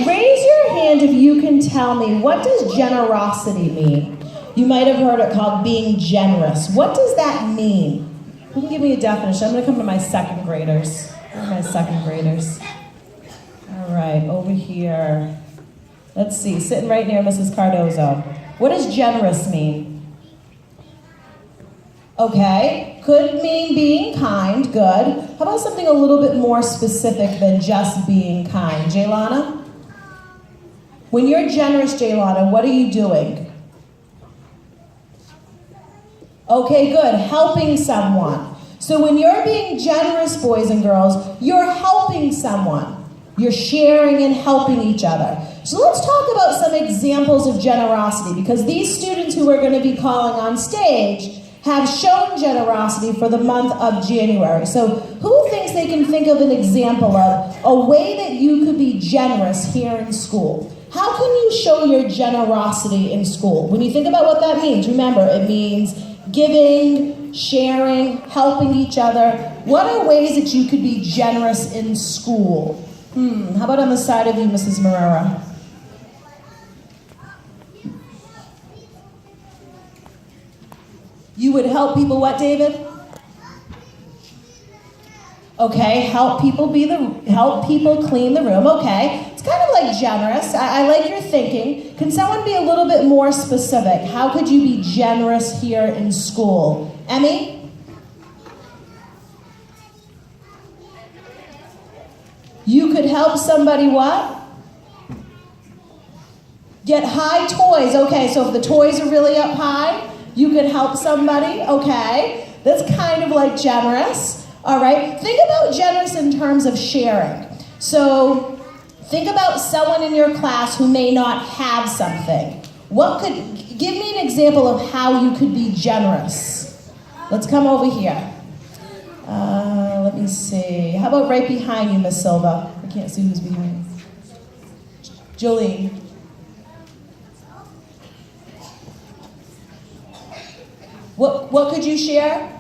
Raise your hand if you can tell me, what does generosity mean? You might have heard it called being generous. What does that mean? Who can give me a definition? I'm going to come to my second graders. Where are my second graders? All right, over here. Let's see, sitting right near Mrs. Cardozo. What does generous mean? Okay, could mean being kind, good. How about something a little bit more specific than just being kind? Jaylana? When you're generous, Jaylana, what are you doing? Okay, good, helping someone. So when you're being generous, boys and girls, you're helping someone. You're sharing and helping each other. So let's talk about some examples of generosity, because these students who we're going to be calling on stage have shown generosity for the month of January. So who thinks they can think of an example of a way that you could be generous here in school? How can you show your generosity in school? When you think about what that means, remember, it means giving, sharing, helping each other. What are ways that you could be generous in school? How about on the side of you, Mrs. Marrera? You would help people what, David? Okay, help people clean the room. Okay, it's kind of like generous. I like your thinking. Can someone be a little bit more specific? How could you be generous here in school? Emmy? You could help somebody what? Get high toys. Okay, so if the toys are really up high, you could help somebody. Okay, that's kind of like generous. All right, think about generous in terms of sharing. So think about someone in your class who may not have something. Give me an example of how you could be generous. Let's come over here. Let me see. How about right behind you, Miss Silva? I can't see who's behind you. Jolene. What could you share?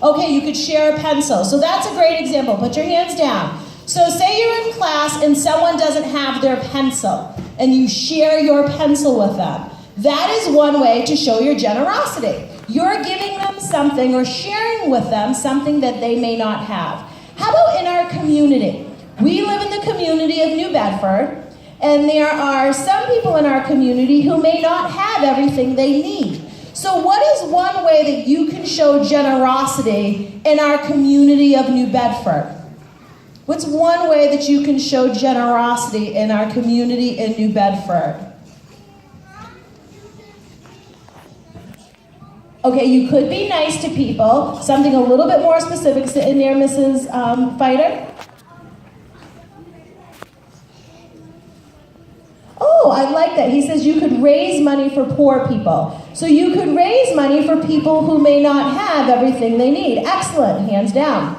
Okay, you could share a pencil. So that's a great example. Put your hands down. So say you're in class and someone doesn't have their pencil and you share your pencil with them. That is one way to show your generosity. You're giving them something or sharing with them something that they may not have. How about in our community? We live in the community of New Bedford, and there are some people in our community who may not have everything they need. So what is one way that you can show generosity in our community of New Bedford? What's one way that you can show generosity in our community in New Bedford? Okay, you could be nice to people. Something a little bit more specific. Sit in there, Mrs. Fighter. Oh, I like that. He says you could raise money for poor people. So you could raise money for people who may not have everything they need. Excellent, hands down.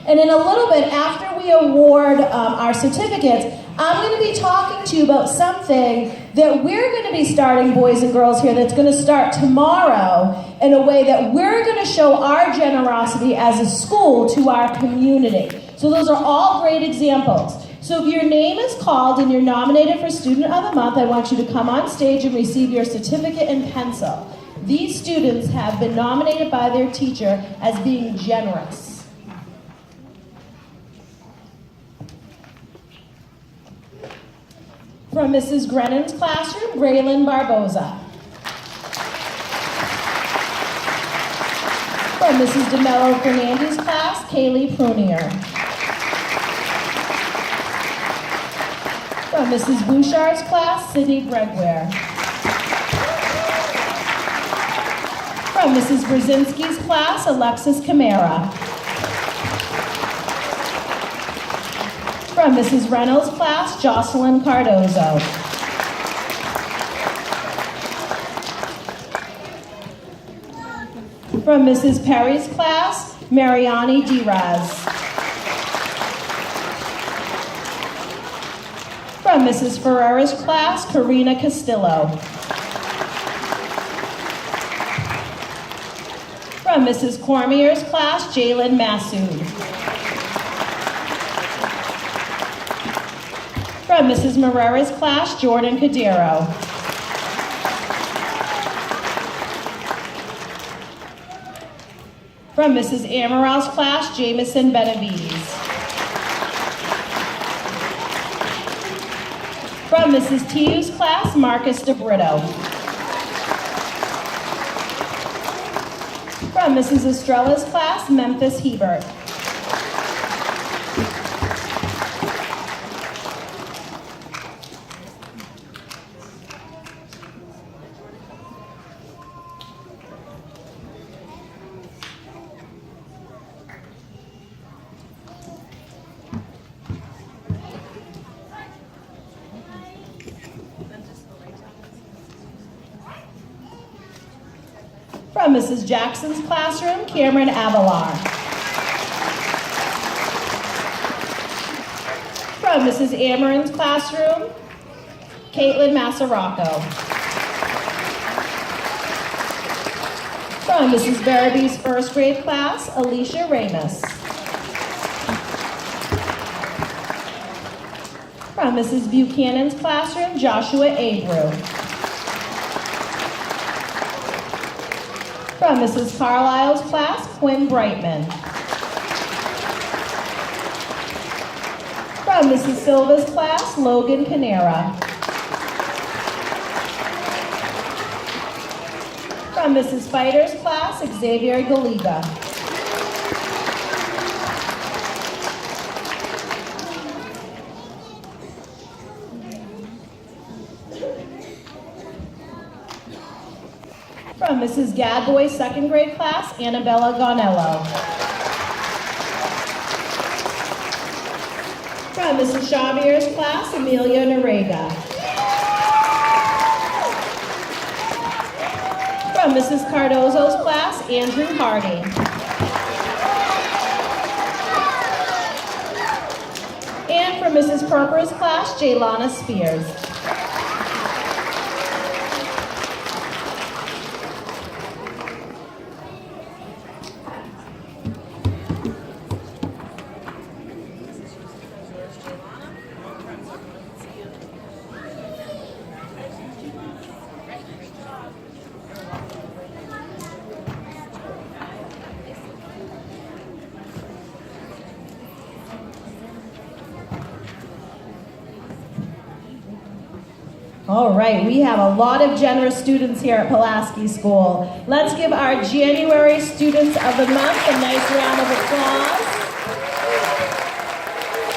And in a little bit, after we award our certificates, I'm going to be talking to you about something that we're going to be starting, boys and girls here, that's going to start tomorrow in a way that we're going to show our generosity as a school to our community. So those are all great examples. So if your name is called and you're nominated for Student of the Month, I want you to come on stage and receive your certificate and pencil. These students have been nominated by their teacher as being generous. From Mrs. Grennan's classroom, Braylon Barboza. From Mrs. DeMello Fernandez's class, Kaylee Prunier. From Mrs. Bouchard's class, Sydney Gregware. From Mrs. Brzezinski's class, Alexis Camara. From Mrs. Reynolds' class, Jocelyn Cardozo. From Mrs. Perry's class, Mariani Diraz. From Mrs. Ferrera's class, Karina Castillo. From Mrs. Cormier's class, Jalen Massoud. From Mrs. Marrera's class, Jordan Cadero. From Mrs. Amaral's class, Jamison Benavides. From Mrs. Tiu's class, Marcus DeBrito. From Mrs. Estrella's class, Memphis Hebert. From Mrs. Jackson's classroom, Cameron Avalar. From Mrs. Amarin's classroom, Caitlin Massaraco. From Mrs. Baraby's first grade class, Alicia Ramus. From Mrs. Buchanan's classroom, Joshua Abreu. From Mrs. Carlisle's class, Quinn Brightman. From Mrs. Silva's class, Logan Canera. From Mrs. Spider's class, Xavier Galiga. From Mrs. Gadboy's second grade class, Annabella Gonello. From Mrs. Chavier's class, Amelia Narega. From Mrs. Cardozo's class, Andrew Harding. And from Mrs. Perper's class, Jaylana Spears. All right, we have a lot of generous students here at Pulaski School. Let's give our January Students of the Month a nice round of applause.